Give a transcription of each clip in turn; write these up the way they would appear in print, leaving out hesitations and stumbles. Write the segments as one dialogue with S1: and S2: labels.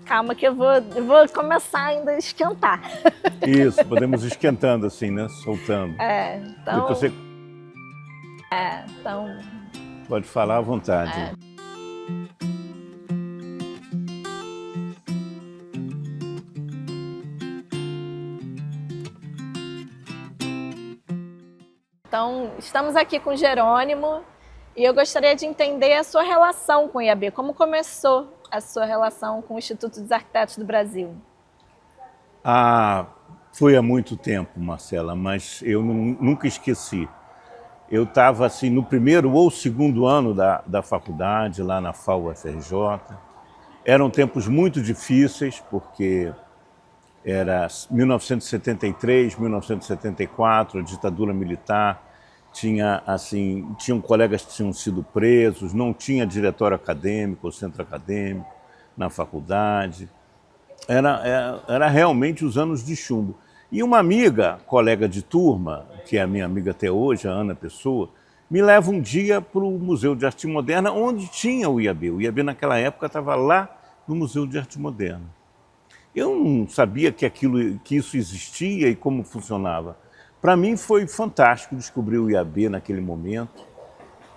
S1: Calma que eu vou começar ainda a esquentar.
S2: Isso, podemos ir esquentando assim, né? Soltando.
S1: Então...
S2: Depois você
S1: então...
S2: pode falar à vontade.
S1: Então, estamos aqui com o Jerônimo e eu gostaria de entender a sua relação com o IAB. Como começou a sua relação com o Instituto dos Arquitetos do Brasil?
S2: Foi há muito tempo, Marcela, mas eu nunca esqueci. Eu estava assim, no primeiro ou segundo ano da faculdade, lá na FAU-FRJ. Eram tempos muito difíceis, porque era 1973, 1974, a ditadura militar, tinham colegas que tinham sido presos, não tinha diretório acadêmico ou centro acadêmico na faculdade. Era realmente os anos de chumbo. E uma amiga, colega de turma, que é a minha amiga até hoje, a Ana Pessoa, me leva um dia para o Museu de Arte Moderna, onde tinha o IAB. O IAB naquela época estava lá no Museu de Arte Moderna. Eu não sabia que isso existia e como funcionava. Para mim foi fantástico descobrir o IAB naquele momento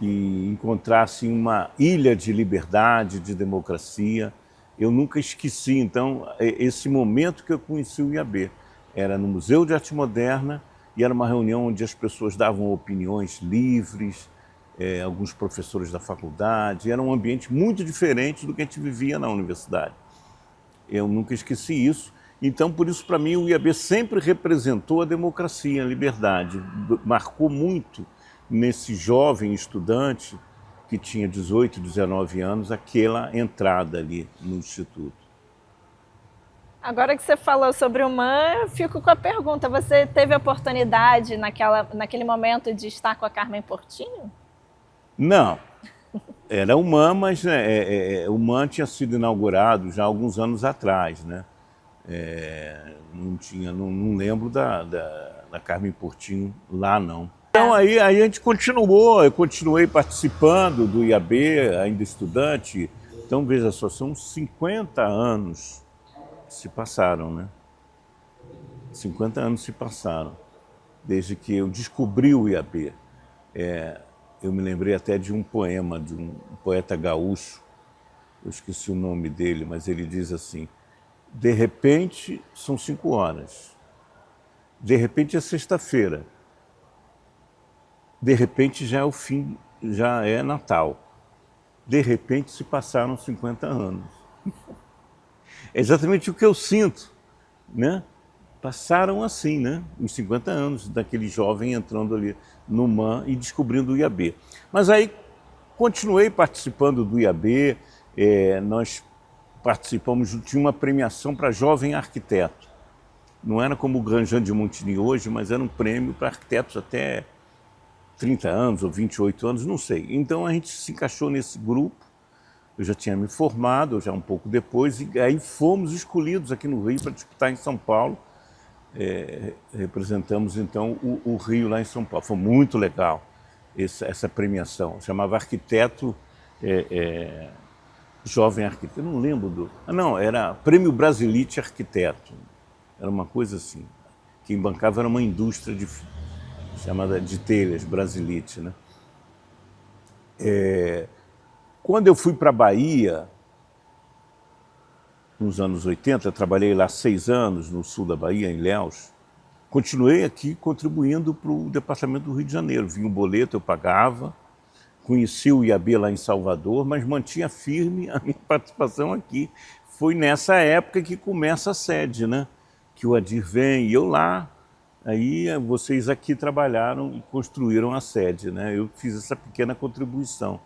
S2: e encontrar assim, uma ilha de liberdade, de democracia. Eu nunca esqueci, então, esse momento que eu conheci o IAB. Era no Museu de Arte Moderna e era uma reunião onde as pessoas davam opiniões livres, alguns professores da faculdade. Era um ambiente muito diferente do que a gente vivia na universidade. Eu nunca esqueci isso. Então, por isso, para mim, o IAB sempre representou a democracia, a liberdade. Marcou muito nesse jovem estudante que tinha 18, 19 anos, aquela entrada ali no Instituto.
S1: Agora que você falou sobre o MAN, eu fico com a pergunta. Você teve a oportunidade naquele momento de estar com a Carmen Portinho?
S2: Não. Era o MAN, mas o MAN tinha sido inaugurado já há alguns anos atrás, né? Não lembro da Carmen Portinho lá, não. Então aí a gente continuou, eu continuei participando do IAB, ainda estudante. Então veja só, são 50 anos que se passaram, né? 50 anos se passaram, desde que eu descobri o IAB. Eu me lembrei até de um poema de um poeta gaúcho, eu esqueci o nome dele, mas ele diz assim: de repente são 5 horas, de repente é sexta-feira, de repente já é o fim, já é Natal, de repente se passaram 50 anos. É exatamente o que eu sinto, né? Passaram assim, né? Os 50 anos daquele jovem entrando ali no MAN e descobrindo o IAB. Mas aí continuei participando do IAB, nós participamos, tinha uma premiação para jovem arquiteto. Não era como o Grand Jean de Montigny hoje, mas era um prêmio para arquitetos até 30 anos ou 28 anos, não sei. Então a gente se encaixou nesse grupo, eu já tinha me formado, já um pouco depois, e aí fomos escolhidos aqui no Rio para disputar em São Paulo. Representamos então o Rio lá em São Paulo. Foi muito legal essa premiação. Chamava Arquiteto, Jovem Arquiteto. Eu não lembro do... não, era Prêmio Brasilite Arquiteto. Era uma coisa assim. Quem bancava era uma indústria chamada de telhas, Brasilite, né? Quando eu fui para a Bahia, nos anos 80, trabalhei lá 6 anos no sul da Bahia, em Ilhéus. Continuei aqui contribuindo para o departamento do Rio de Janeiro. Vinha o boleto, eu pagava. Conheci o IAB lá em Salvador, mas mantinha firme a minha participação aqui. Foi nessa época que começa a sede, né? Que o Adir vem e eu lá. Aí vocês aqui trabalharam e construíram a sede, né? Eu fiz essa pequena contribuição.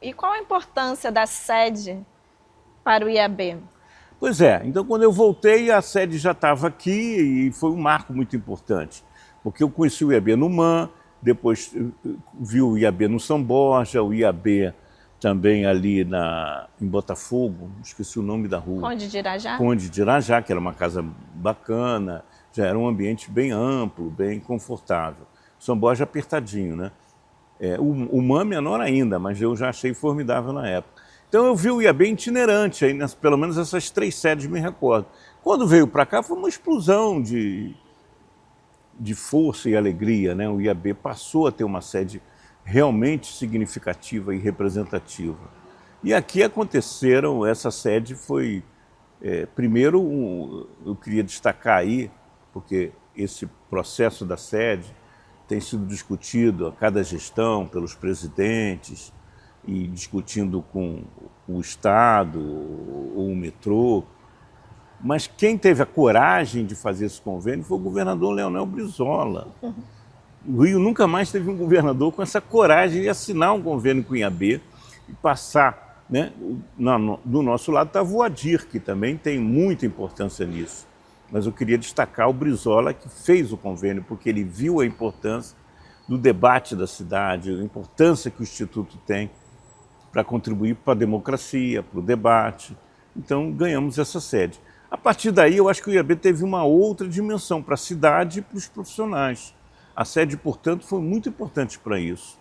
S1: E qual a importância da sede para o IAB?
S2: Pois é, então quando eu voltei a sede já estava aqui e foi um marco muito importante, porque eu conheci o IAB no MAN, depois vi o IAB no São Borja, o IAB também ali em Botafogo, esqueci o nome da rua.
S1: Conde de Irajá?
S2: Conde de Irajá, que era uma casa bacana, já era um ambiente bem amplo, bem confortável. São Borja apertadinho, né? O MAN menor ainda, mas eu já achei formidável na época. Então eu vi o IAB itinerante, aí, pelo menos essas 3 sedes me recordo. Quando veio para cá foi uma explosão de força e alegria, né? O IAB passou a ter uma sede realmente significativa e representativa. E aqui aconteceram, essa sede foi, primeiro, eu queria destacar aí, porque esse processo da sede tem sido discutido a cada gestão pelos presidentes e discutindo com o Estado ou o metrô. Mas quem teve a coragem de fazer esse convênio foi o governador Leonel Brizola. O Rio nunca mais teve um governador com essa coragem de assinar um convênio com o IAB e passar, né? Do nosso lado estava o Adir, que também tem muita importância nisso. Mas eu queria destacar o Brizola, que fez o convênio, porque ele viu a importância do debate da cidade, a importância que o Instituto tem para contribuir para a democracia, para o debate. Então ganhamos essa sede. A partir daí, eu acho que o IAB teve uma outra dimensão para a cidade e para os profissionais. A sede, portanto, foi muito importante para isso.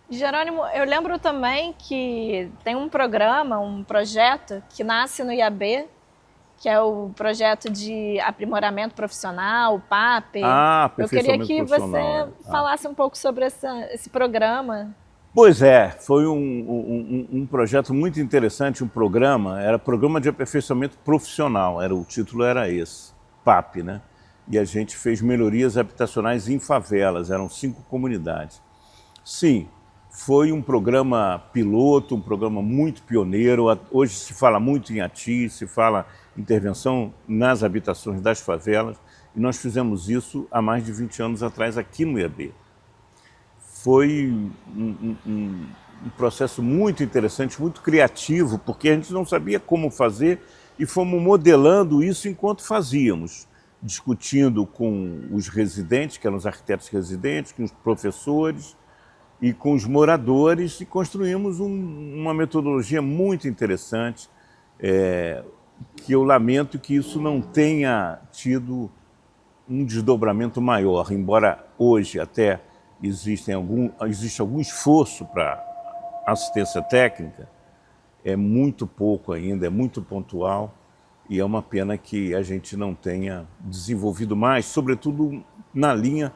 S1: Jerônimo, eu lembro também que tem um programa, um projeto que nasce no IAB, que é o projeto de aprimoramento profissional, o PAP. Eu queria que você falasse um pouco sobre esse programa.
S2: Pois é, foi um projeto muito interessante, um programa, era Programa de Aperfeiçoamento Profissional, o título era esse, PAP, né? E a gente fez melhorias habitacionais em favelas, eram 5 comunidades. Sim, foi um programa piloto, um programa muito pioneiro, hoje se fala muito em ATI, se fala intervenção nas habitações das favelas, e nós fizemos isso há mais de 20 anos atrás aqui no IAB. Foi um processo muito interessante, muito criativo, porque a gente não sabia como fazer e fomos modelando isso enquanto fazíamos, discutindo com os residentes, que eram os arquitetos residentes, com os professores e com os moradores, e construímos uma metodologia muito interessante, que eu lamento que isso não tenha tido um desdobramento maior, embora hoje até existe algum esforço para assistência técnica, é muito pouco ainda, é muito pontual, e é uma pena que a gente não tenha desenvolvido mais, sobretudo na linha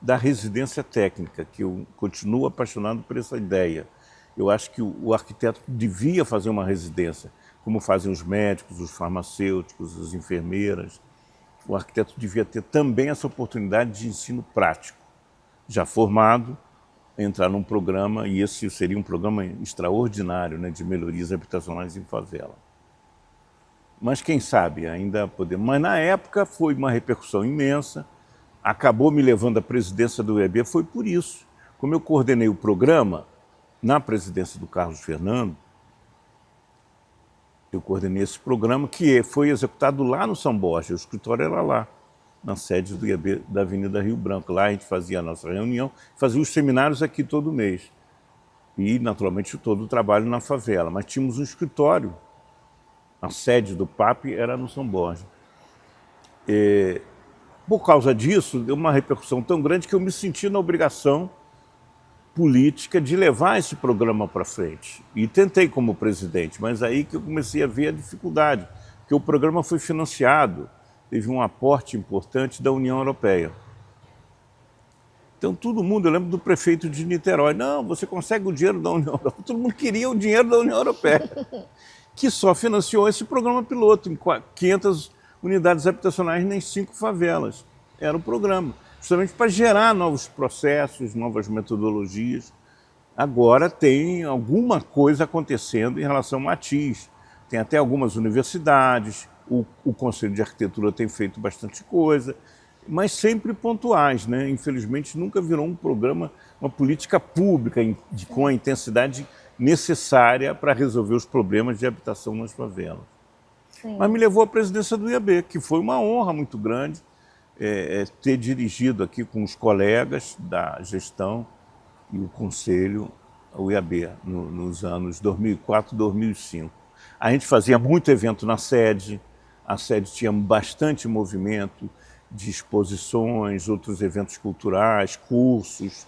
S2: da residência técnica, que eu continuo apaixonado por essa ideia. Eu acho que o arquiteto devia fazer uma residência, como fazem os médicos, os farmacêuticos, as enfermeiras. O arquiteto devia ter também essa oportunidade de ensino prático. Já formado, entrar num programa, e esse seria um programa extraordinário, né, de melhorias habitacionais em favela. Mas quem sabe ainda podemos. Mas na época foi uma repercussão imensa, acabou me levando à presidência do IAB, foi por isso. Como eu coordenei o programa na presidência do Carlos Fernando, eu coordenei esse programa que foi executado lá no São Borja, o escritório era lá, na sede do IAB da Avenida Rio Branco. Lá a gente fazia a nossa reunião, fazia os seminários aqui todo mês. E, naturalmente, todo o trabalho na favela. Mas tínhamos um escritório, a sede do PAP era no São Borja. Por causa disso, deu uma repercussão tão grande que eu me senti na obrigação política de levar esse programa para frente. E tentei como presidente, mas aí que eu comecei a ver a dificuldade, porque o programa foi financiado, teve um aporte importante da União Europeia. Então todo mundo, eu lembro do prefeito de Niterói, não, você consegue o dinheiro da União Europeia. Todo mundo queria o dinheiro da União Europeia, que só financiou esse programa piloto, em 500 unidades habitacionais, nem 5 favelas. Era o programa, justamente para gerar novos processos, novas metodologias. Agora tem alguma coisa acontecendo em relação a ATIs. Tem até algumas universidades, o Conselho de Arquitetura tem feito bastante coisa, mas sempre pontuais, né? Infelizmente nunca virou um programa, uma política pública com a intensidade necessária para resolver os problemas de habitação nas favelas. Sim. Mas me levou à presidência do IAB, que foi uma honra muito grande ter dirigido aqui com os colegas da gestão e o conselho, o IAB, nos anos 2004 e 2005. A gente fazia muito evento na sede, a sede tinha bastante movimento de exposições, outros eventos culturais, cursos.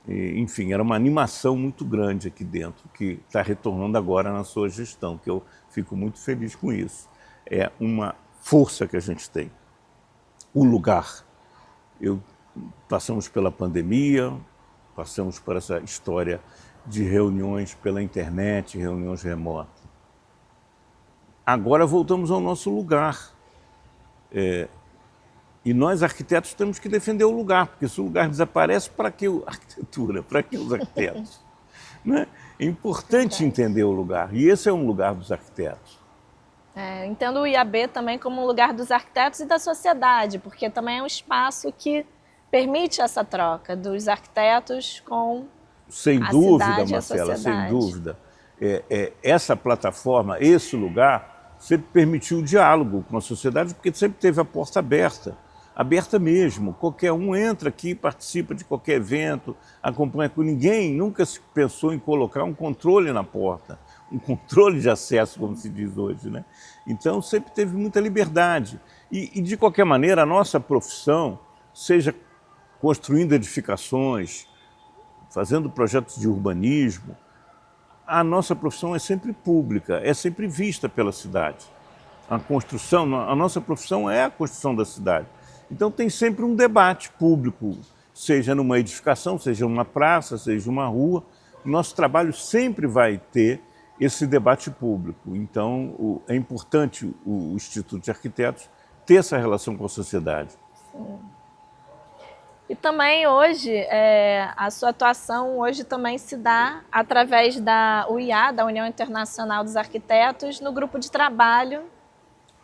S2: Enfim, era uma animação muito grande aqui dentro, que está retornando agora na sua gestão, que eu fico muito feliz com isso. É uma força que a gente tem. O lugar. Passamos pela pandemia, passamos por essa história de reuniões pela internet, reuniões remotas. Agora voltamos ao nosso lugar. E nós, arquitetos, temos que defender o lugar, porque se o lugar desaparece, para que a arquitetura? Para que os arquitetos? Né? É importante entender o lugar, e esse é um lugar dos arquitetos.
S1: Entendo o IAB também como um lugar dos arquitetos e da sociedade, porque também é um espaço que permite essa troca dos arquitetos com
S2: sem
S1: a
S2: dúvida,
S1: cidade,
S2: Marcela,
S1: a sociedade.
S2: sem dúvida. Essa plataforma, esse lugar, sempre permitiu o diálogo com a sociedade, porque sempre teve a porta aberta. Aberta mesmo, qualquer um entra aqui, participa de qualquer evento, acompanha com ninguém, nunca se pensou em colocar um controle na porta, um controle de acesso, como se diz hoje, né? Então sempre teve muita liberdade. E de qualquer maneira, a nossa profissão, seja construindo edificações, fazendo projetos de urbanismo, a nossa profissão é sempre pública, é sempre vista pela cidade. A nossa profissão é a construção da cidade. Então tem sempre um debate público, seja numa edificação, seja numa praça, seja numa rua. O nosso trabalho sempre vai ter esse debate público. Então é importante o Instituto de Arquitetos ter essa relação com a sociedade.
S1: Sim. E também hoje, a sua atuação hoje também se dá através da UIA, da União Internacional dos Arquitetos, no grupo de trabalho,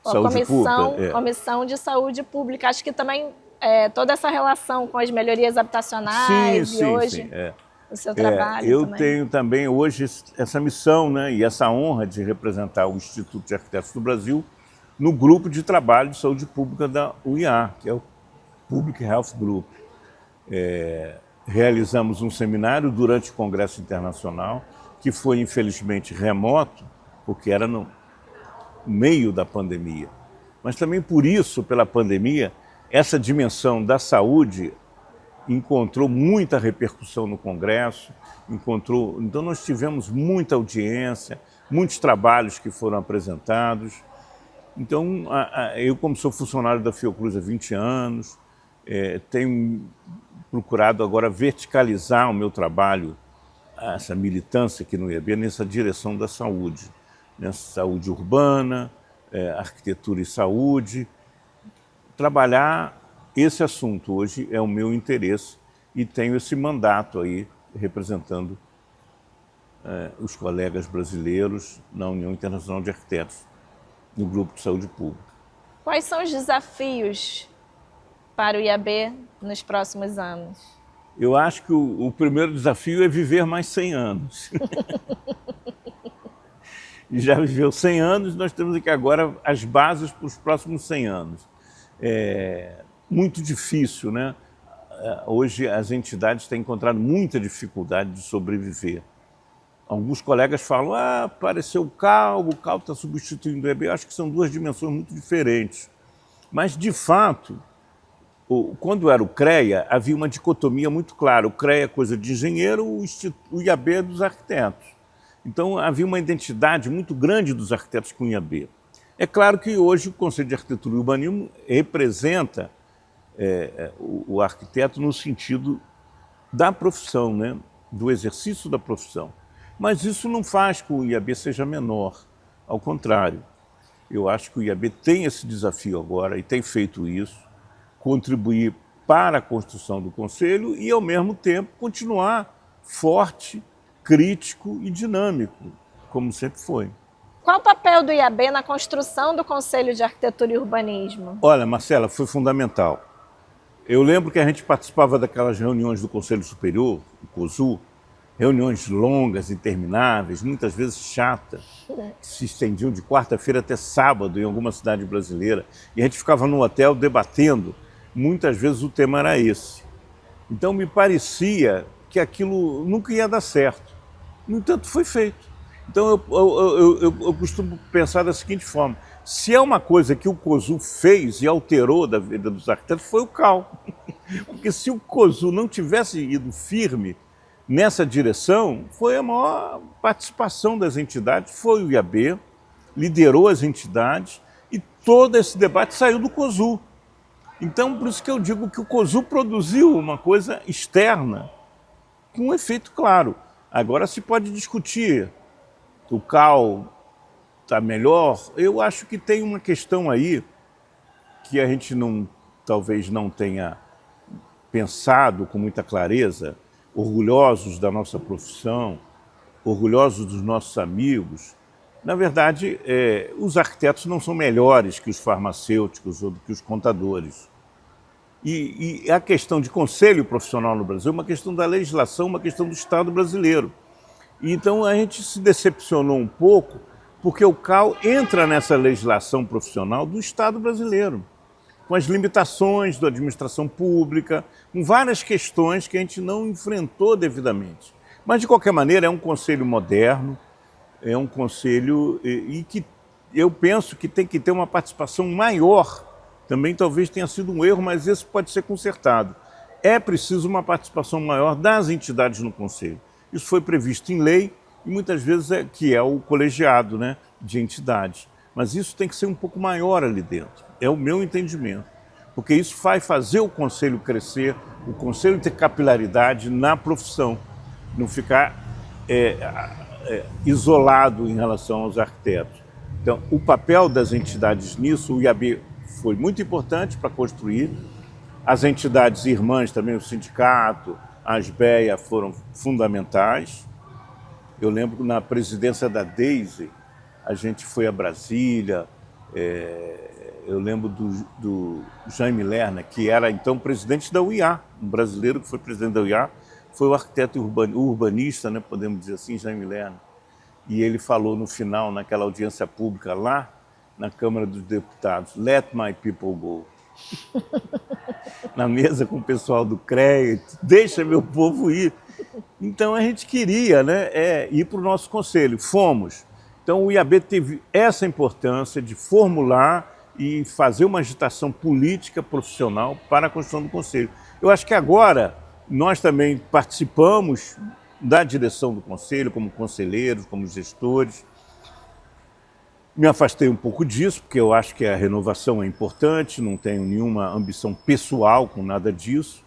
S1: a Comissão de Saúde Pública. Acho que também toda essa relação com as melhorias habitacionais
S2: sim,
S1: hoje,
S2: sim,
S1: o seu trabalho
S2: eu
S1: também.
S2: tenho também hoje essa missão, né, e essa honra de representar o Instituto de Arquitetos do Brasil no grupo de trabalho de saúde pública da UIA, que é o Public Health Group. Realizamos um seminário durante o Congresso Internacional, que foi infelizmente remoto, porque era no meio da pandemia. Mas também por isso, pela pandemia, essa dimensão da saúde encontrou muita repercussão no Congresso, então nós tivemos muita audiência, muitos trabalhos que foram apresentados. Então, eu, como sou funcionário da Fiocruz há 20 anos, tenho procurado agora verticalizar o meu trabalho, essa militância aqui no IAB, nessa direção da saúde, nessa saúde urbana, arquitetura e saúde. Trabalhar esse assunto hoje é o meu interesse e tenho esse mandato aí representando os colegas brasileiros na União Internacional de Arquitetos, no Grupo de Saúde Pública.
S1: Quais são os desafios para o IAB nos próximos anos?
S2: Eu acho que o primeiro desafio é viver mais 100 anos. E já viveu 100 anos, nós temos aqui agora as bases para os próximos 100 anos. Muito difícil, né? Hoje as entidades têm encontrado muita dificuldade de sobreviver. Alguns colegas falam, apareceu o CAL está substituindo o IAB. Eu acho que são duas dimensões muito diferentes. Mas, de fato, quando era o CREA, havia uma dicotomia muito clara. O CREA é coisa de engenheiro, o IAB é dos arquitetos. Então, havia uma identidade muito grande dos arquitetos com o IAB. É claro que hoje o Conselho de Arquitetura e Urbanismo representa o arquiteto no sentido da profissão, né? Do exercício da profissão. Mas isso não faz com que o IAB seja menor. Ao contrário, eu acho que o IAB tem esse desafio agora e tem feito isso, contribuir para a construção do Conselho e, ao mesmo tempo, continuar forte, crítico e dinâmico, como sempre foi.
S1: Qual o papel do IAB na construção do Conselho de Arquitetura e Urbanismo?
S2: Olha, Marcela, foi fundamental. Eu lembro que a gente participava daquelas reuniões do Conselho Superior, o COSU, reuniões longas, intermináveis, muitas vezes chatas, que se estendiam de quarta-feira até sábado em alguma cidade brasileira. E a gente ficava no hotel debatendo, muitas vezes o tema era esse. Então me parecia que aquilo nunca ia dar certo. No entanto, foi feito. Então eu costumo pensar da seguinte forma, se é uma coisa que o COSU fez e alterou da vida dos arquitetos, foi o CAL. Porque se o COSU não tivesse ido firme, nessa direção foi a maior participação das entidades, foi o IAB, liderou as entidades e todo esse debate saiu do COSU. Então, por isso que eu digo que o COSU produziu uma coisa externa com um efeito claro. Agora se pode discutir, o CAL está melhor. Eu acho que tem uma questão aí que a gente talvez não tenha pensado com muita clareza, orgulhosos da nossa profissão, orgulhosos dos nossos amigos. Na verdade, os arquitetos não são melhores que os farmacêuticos ou que os contadores. E a questão de conselho profissional no Brasil é uma questão da legislação, uma questão do Estado brasileiro. E então a gente se decepcionou um pouco porque o CAL entra nessa legislação profissional do Estado brasileiro, com as limitações da administração pública, com várias questões que a gente não enfrentou devidamente. Mas, de qualquer maneira, é um conselho moderno, é um conselho e que eu penso que tem que ter uma participação maior. Também talvez tenha sido um erro, mas isso pode ser consertado. É preciso uma participação maior das entidades no conselho. Isso foi previsto em lei e muitas vezes que é o colegiado, né, de entidades. Mas isso tem que ser um pouco maior ali dentro. É o meu entendimento. Porque isso vai fazer o conselho crescer, o conselho ter capilaridade na profissão, não ficar isolado em relação aos arquitetos. Então, o papel das entidades nisso, o IAB foi muito importante para construir, as entidades irmãs também, o sindicato, a ASBEA foram fundamentais. Eu lembro que na presidência da Daisy, a gente foi a Brasília, eu lembro do Jaime Lerner, que era então presidente da UIA, um brasileiro que foi presidente da UIA, foi o arquiteto urbanista, né, podemos dizer assim, Jaime Lerner. E ele falou no final, naquela audiência pública lá, na Câmara dos Deputados, "Let my people go". Na mesa com o pessoal do CREA, "Deixa meu povo ir". Então a gente queria, né, ir para o nosso conselho, fomos. Então o IAB teve essa importância de formular e fazer uma agitação política profissional para a construção do conselho. Eu acho que agora nós também participamos da direção do conselho, como conselheiros, como gestores. Me afastei um pouco disso, porque eu acho que a renovação é importante, não tenho nenhuma ambição pessoal com nada disso,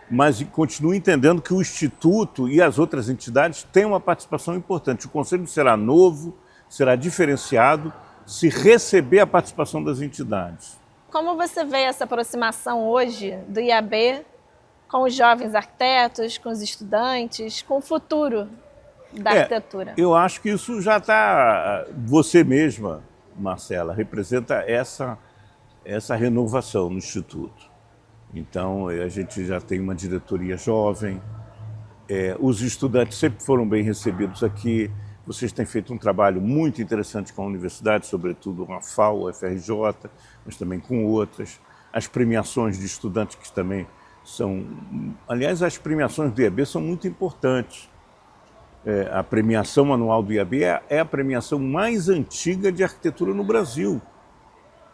S2: mas continuo entendendo que o Instituto e as outras entidades têm uma participação importante. O conselho será novo, será diferenciado, se receber a participação das entidades.
S1: Como você vê essa aproximação hoje do IAB com os jovens arquitetos, com os estudantes, com o futuro da arquitetura?
S2: Eu acho que isso já está... Você mesma, Marcela, representa essa renovação no Instituto. Então, a gente já tem uma diretoria jovem, os estudantes sempre foram bem recebidos aqui. Vocês têm feito um trabalho muito interessante com a universidade, sobretudo com a FAO, a FRJ, mas também com outras. As premiações de estudantes que também são... Aliás, as premiações do IAB são muito importantes. A premiação anual do IAB é a premiação mais antiga de arquitetura no Brasil.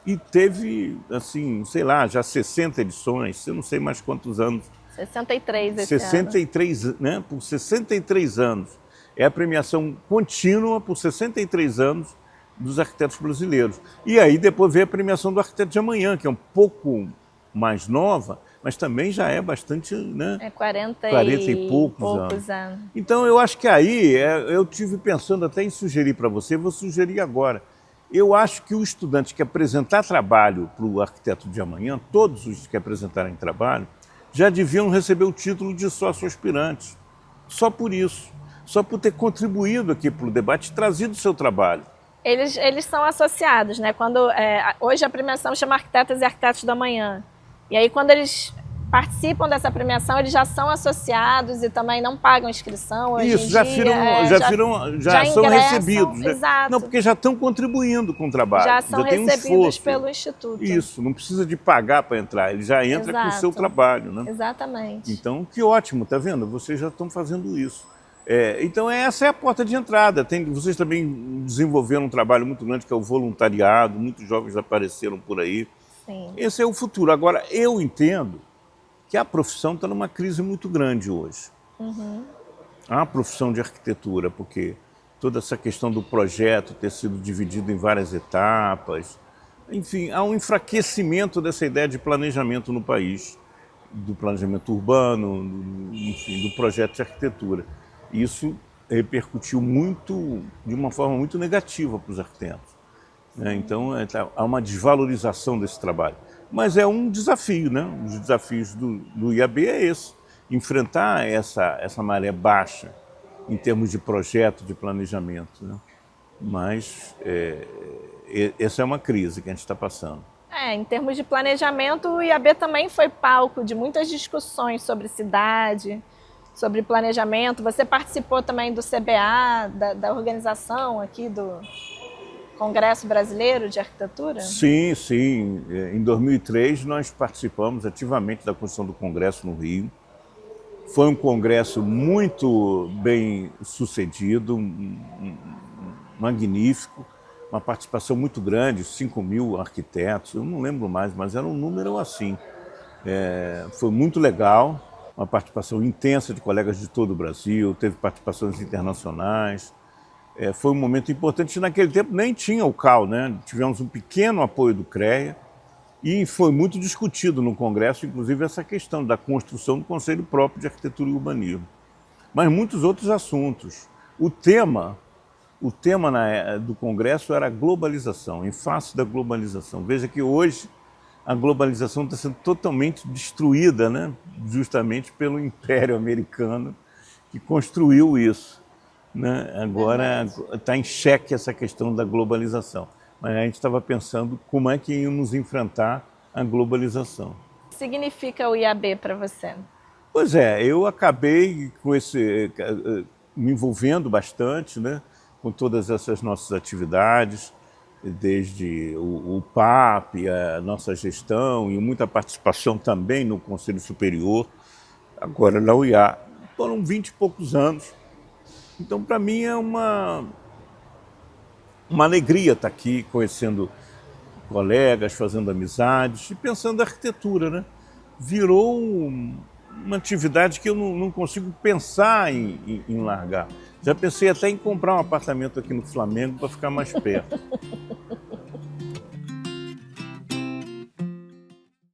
S2: E teve, assim, sei lá, já 60 edições, eu não sei mais quantos anos.
S1: 63 esse
S2: 63, ano. Né? Por 63 anos. É a premiação contínua por 63 anos dos arquitetos brasileiros. E aí depois veio a premiação do Arquiteto de Amanhã, que é um pouco mais nova, mas também já é bastante, né?
S1: 40
S2: e poucos anos. Então eu acho que aí, eu tive pensando até em sugerir para você, vou sugerir agora. Eu acho que o estudante que apresentar trabalho para o Arquiteto de Amanhã, todos os que apresentarem trabalho, já deviam receber o título de sócio aspirante. Só por isso. Só por ter contribuído aqui para o debate, trazido o seu trabalho.
S1: Eles são associados, né? Hoje a premiação chama Arquitetas e Arquitetos do Amanhã. E aí quando eles participam dessa premiação, eles já são associados e também não pagam inscrição. Hoje
S2: Isso,
S1: já
S2: são recebidos. Né?
S1: Exato.
S2: Não, porque já estão contribuindo com o trabalho.
S1: Já são recebidos pelo Instituto.
S2: Isso, não precisa de pagar para entrar, ele já entra com o seu trabalho. Né?
S1: Exatamente.
S2: Então, que ótimo, tá vendo? Vocês já estão fazendo isso. Então essa é a porta de entrada. Vocês também desenvolveram um trabalho muito grande que é o voluntariado, muitos jovens apareceram por aí.
S1: Sim.
S2: Esse é o futuro. Agora, eu entendo que a profissão está numa crise muito grande hoje.
S1: Uhum.
S2: a profissão de arquitetura, porque toda essa questão do projeto ter sido dividido em várias etapas, enfim, há um enfraquecimento dessa ideia de planejamento no país, do planejamento urbano, enfim, do projeto de arquitetura. Isso repercutiu muito, de uma forma muito negativa para os arquitetos, né? Então, há uma desvalorização desse trabalho. Mas é um desafio, né? Um dos desafios do IAB é esse, enfrentar essa maré baixa em termos de projeto, de planejamento, né? Mas essa é uma crise que a gente está passando.
S1: Em termos de planejamento, o IAB também foi palco de muitas discussões sobre cidade, sobre planejamento. Você participou também do CBA, da organização aqui do Congresso Brasileiro de Arquitetura?
S2: Sim, sim. Em 2003 nós participamos ativamente da construção do Congresso no Rio. Foi um congresso muito bem sucedido, magnífico, uma participação muito grande, 5.000 arquitetos, eu não lembro mais, mas era um número assim. Foi muito legal, uma participação intensa de colegas de todo o Brasil, teve participações internacionais. Foi um momento importante, naquele tempo nem tinha o CAL, né? Tivemos um pequeno apoio do CREA e foi muito discutido no Congresso, inclusive essa questão da construção do Conselho próprio de Arquitetura e Urbanismo. Mas muitos outros assuntos. O tema do Congresso era a globalização, em face da globalização. Veja que hoje a globalização está sendo totalmente destruída, né? Justamente pelo Império Americano que construiu isso, né? Agora está em xeque essa questão da globalização. Mas a gente estava pensando como é que íamos enfrentar a globalização.
S1: O que significa o IAB para você?
S2: Pois eu acabei com me envolvendo bastante, né, com todas essas nossas atividades, desde o PAP, a nossa gestão e muita participação também no Conselho Superior, agora na UIA. Foram 20 e poucos anos. Então, para mim, é uma alegria estar aqui, conhecendo colegas, fazendo amizades e pensando na arquitetura, né? Virou uma atividade que eu não consigo pensar em largar. Já pensei até em comprar um apartamento aqui no Flamengo para ficar mais perto.